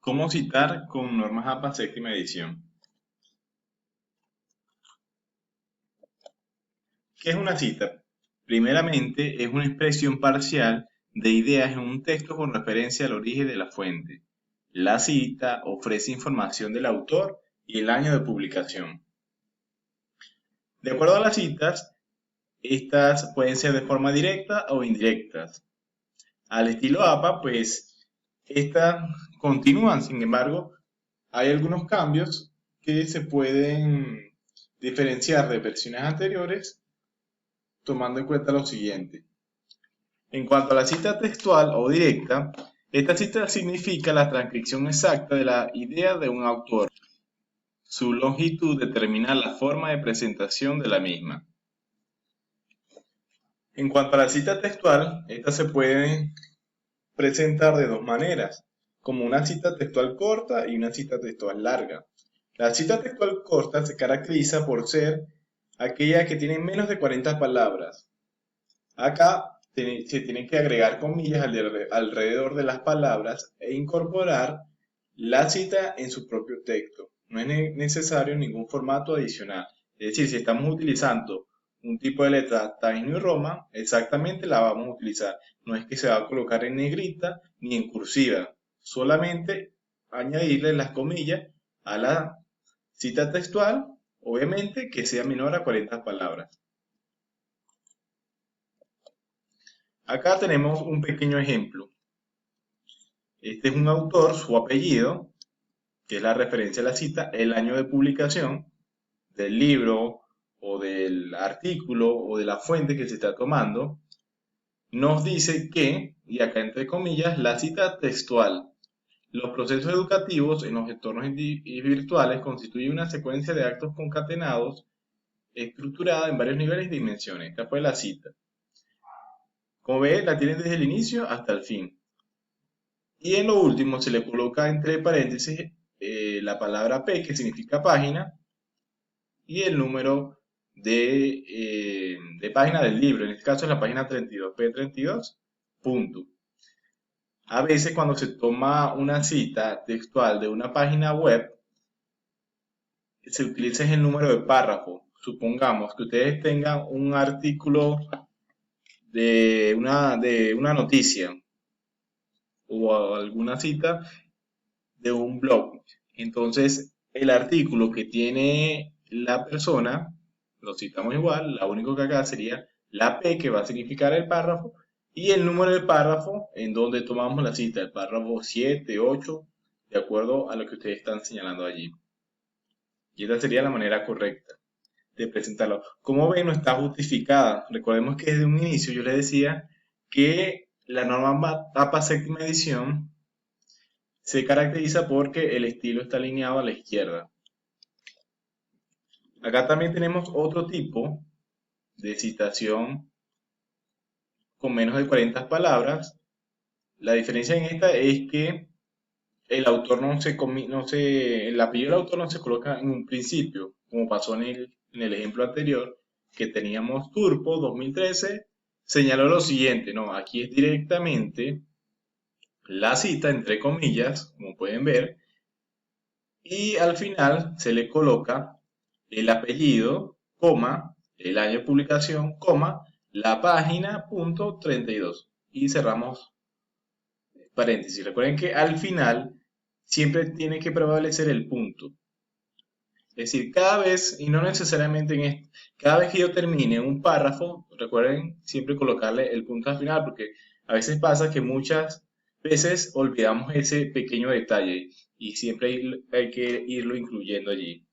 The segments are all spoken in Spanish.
¿Cómo citar con normas APA séptima edición? ¿Qué es una cita? Primeramente, es una expresión parcial de ideas en un texto con referencia al origen de la fuente. La cita ofrece información del autor y el año de publicación. De acuerdo a las citas, estas pueden ser de forma directa o indirectas. Al estilo APA, pues, estas continúan, sin embargo, hay algunos cambios que se pueden diferenciar de versiones anteriores tomando en cuenta lo siguiente. En cuanto a la cita textual o directa, esta cita significa la transcripción exacta de la idea de un autor. Su longitud determina la forma de presentación de la misma. En cuanto a la cita textual, esta se puede presentar de dos maneras, como una cita textual corta y una cita textual larga. La cita textual corta se caracteriza por ser aquella que tiene menos de 40 palabras. Acá se tienen que agregar comillas alrededor de las palabras e incorporar la cita en su propio texto. No es necesario ningún formato adicional. Es decir, si estamos utilizando un tipo de letra Times New Roman, exactamente la vamos a utilizar. No es que se va a colocar en negrita ni en cursiva. Solamente añadirle las comillas a la cita textual, obviamente que sea menor a 40 palabras. Acá tenemos un pequeño ejemplo. Este es un autor, su apellido, que es la referencia a la cita, el año de publicación del libro o del artículo o de la fuente que se está tomando, nos dice que, y acá entre comillas, la cita textual. Los procesos educativos en los entornos virtuales constituyen una secuencia de actos concatenados estructurada en varios niveles y dimensiones. Esta fue la cita. Como ve, la tienen desde el inicio hasta el fin. Y en lo último se le coloca entre paréntesis la palabra P, que significa página, y el número de página del libro. En este caso es la página 32, P32, punto. A veces cuando se toma una cita textual de una página web, se utiliza el número de párrafo. Supongamos que ustedes tengan un artículo de una noticia o alguna cita de un blog. Entonces, el artículo que tiene la persona, lo citamos igual, lo único que acá sería la P, que va a significar el párrafo, y el número de párrafo en donde tomamos la cita, el párrafo 7, 8, de acuerdo a lo que ustedes están señalando allí. Y esta sería la manera correcta de presentarlo. Como ven, no está justificada. Recordemos que desde un inicio yo les decía que la norma APA séptima edición se caracteriza porque el estilo está alineado a la izquierda. Acá también tenemos otro tipo de citación con menos de 40 palabras. La diferencia en esta es que el autor el apellido del autor no se coloca en un principio, como pasó en el ejemplo anterior, que teníamos Turpo 2013, señaló lo siguiente, no, aquí es directamente la cita, entre comillas, como pueden ver, y al final se le coloca el apellido, coma, el año de publicación, coma, la página, punto 32. Y cerramos paréntesis. Recuerden que al final siempre tiene que prevalecer el punto. Es decir, cada vez, y no necesariamente en esto, cada vez que yo termine un párrafo, recuerden siempre colocarle el punto al final, porque a veces pasa que muchas veces olvidamos ese pequeño detalle y siempre hay que irlo incluyendo allí.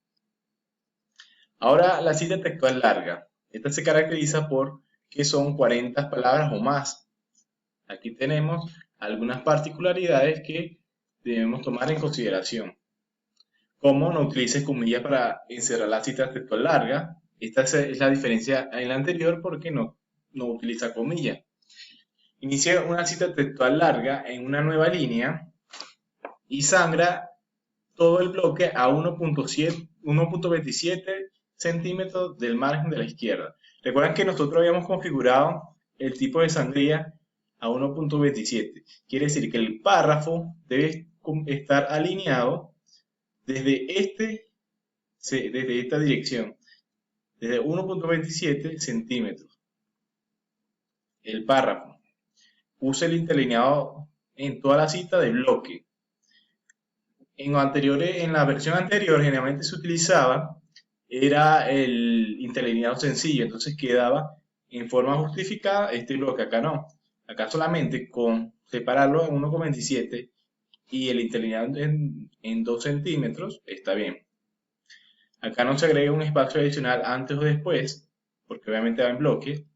Ahora, la cita textual larga. Esta se caracteriza por que son 40 palabras o más. Aquí tenemos algunas particularidades que debemos tomar en consideración. Como no utilices comillas para encerrar la cita textual larga. Esta es la diferencia en la anterior porque no utiliza comillas. Inicia una cita textual larga en una nueva línea y sangra todo el bloque a 1.27 centímetros del margen de la izquierda. Recuerden que nosotros habíamos configurado el tipo de sangría a 1.27. Quiere decir que el párrafo debe estar alineado desde esta dirección, desde 1.27 centímetros. El párrafo. Usa el interlineado en toda la cita de bloque. En la versión anterior generalmente se utilizaba era el interlineado sencillo, entonces quedaba en forma justificada este bloque. Acá no. Acá solamente con separarlo en 1.27 y el interlineado en 2 centímetros está bien. Acá no se agrega un espacio adicional antes o después, porque obviamente va en bloque.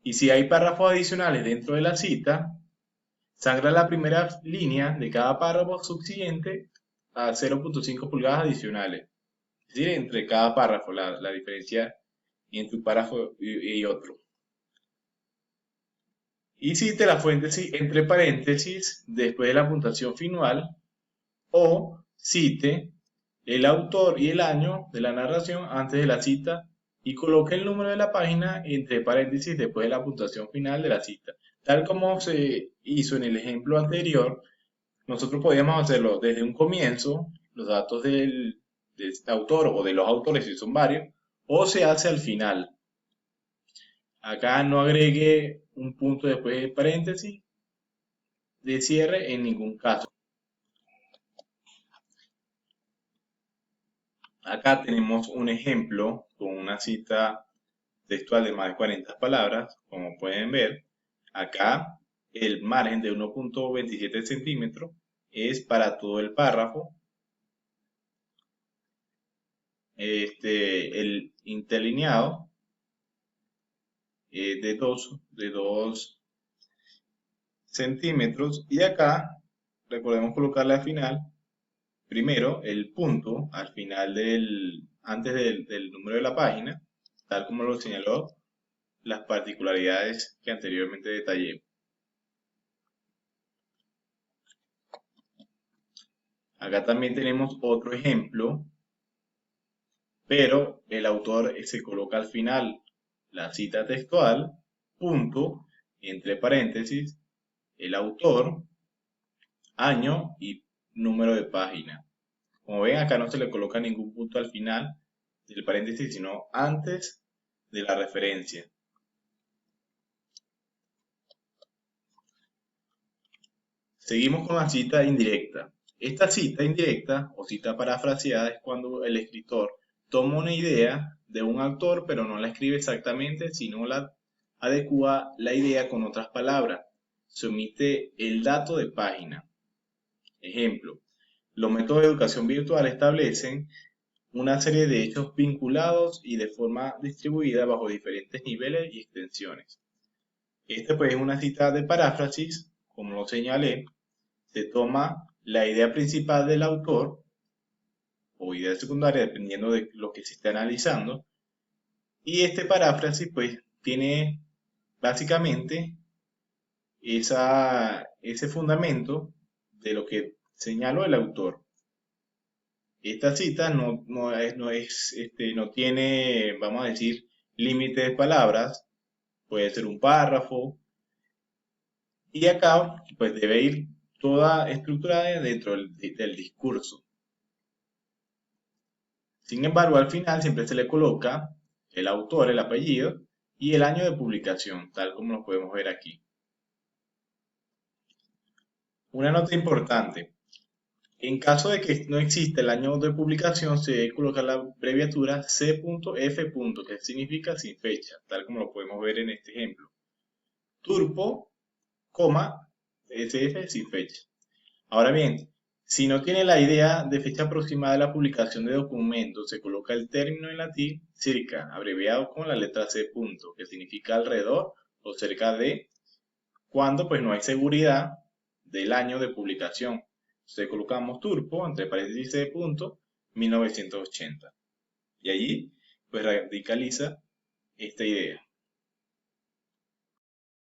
Y si hay párrafos adicionales dentro de la cita, sangra la primera línea de cada párrafo subsiguiente a 0.5 pulgadas adicionales. Es decir, entre cada párrafo, la diferencia entre un párrafo y otro. Y cite la fuente entre paréntesis después de la puntuación final o cite el autor y el año de la narración antes de la cita y coloque el número de la página entre paréntesis después de la puntuación final de la cita. Tal como se hizo en el ejemplo anterior, nosotros podíamos hacerlo desde un comienzo, los datos del autor o de los autores si son varios, o se hace al final. Acá no agregue un punto después de paréntesis de cierre en ningún caso. Acá tenemos un ejemplo con una cita textual de más de 40 palabras. Como pueden ver, acá el margen de 1.27 centímetros es para todo el párrafo. El interlineado de 2 centímetros y acá recordemos colocarle al final primero el punto al final antes del número de la página, tal como lo señaló las particularidades que anteriormente detallé. Acá también tenemos otro ejemplo, pero el autor se coloca al final la cita textual, punto, entre paréntesis, el autor, año y número de página. Como ven, acá no se le coloca ningún punto al final del paréntesis, sino antes de la referencia. Seguimos con la cita indirecta. Esta cita indirecta o cita parafraseada es cuando el escritor toma una idea de un autor, pero no la escribe exactamente, sino la adecua la idea con otras palabras. Se omite el dato de página. Ejemplo, los métodos de educación virtual establecen una serie de hechos vinculados y de forma distribuida bajo diferentes niveles y extensiones. Esta pues es una cita de paráfrasis, como lo señalé, se toma la idea principal del autor o idea secundaria, dependiendo de lo que se esté analizando, y este paráfrasis pues tiene básicamente ese fundamento de lo que señaló el autor. Esta cita no tiene, vamos a decir, límite de palabras, puede ser un párrafo, y acá pues debe ir toda estructurada dentro del discurso. Sin embargo, al final siempre se le coloca el autor, el apellido y el año de publicación, tal como lo podemos ver aquí. Una nota importante. En caso de que no exista el año de publicación, se debe colocar la abreviatura C.F. que significa sin fecha, tal como lo podemos ver en este ejemplo. Turpo, SF sin fecha. Ahora bien, si no tiene la idea de fecha aproximada de la publicación de documentos, se coloca el término en latín circa, abreviado con la letra C. Que significa alrededor o cerca de, cuando pues no hay seguridad del año de publicación. Entonces colocamos Turpo, entre paréntesis C. 1980. Y allí pues radicaliza esta idea.